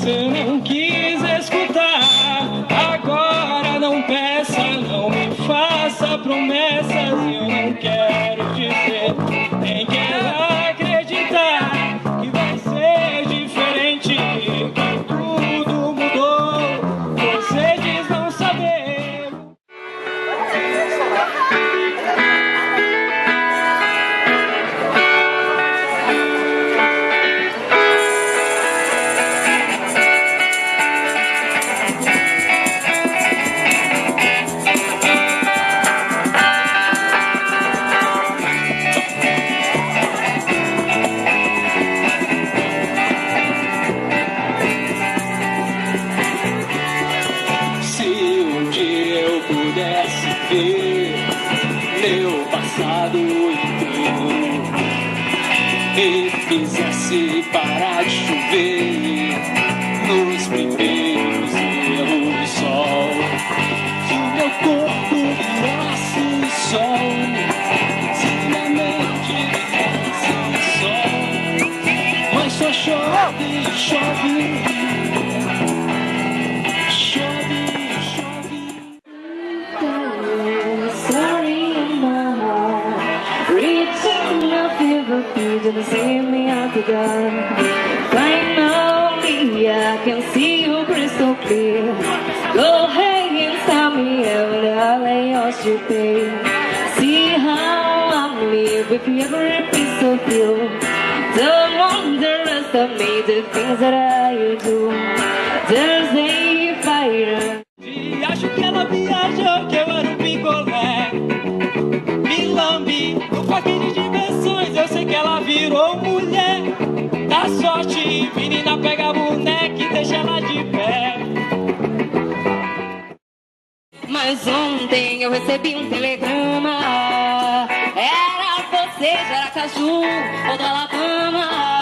você não quis escutar. Agora não peça, não me faça promessas. Eu não quero dizer, nem quero acreditar que vai ser diferente, que tudo mudou. Você diz não saber. Meu passado inteiro e fizesse parar de chover nos primeiros erros do sol, se o meu corpo virasse sol, se a mente virasse sol, mas só chove, chove. Didn't see me out the gun. Finally, I can see you crystal clear. Go ahead and tell me and I'll lay your stupid. See how I live with every piece of you. Don't underestimate the things that I do. There's a fire. E acho que ela viajou, que eu era um picolé. Me lambi no parque de diversões. Eu sei que ela virou mulher. Dá sorte, menina, pega a boneca e deixa ela de pé. Mas ontem eu recebi um telegrama. Era você de Aracaju ou da Alabama.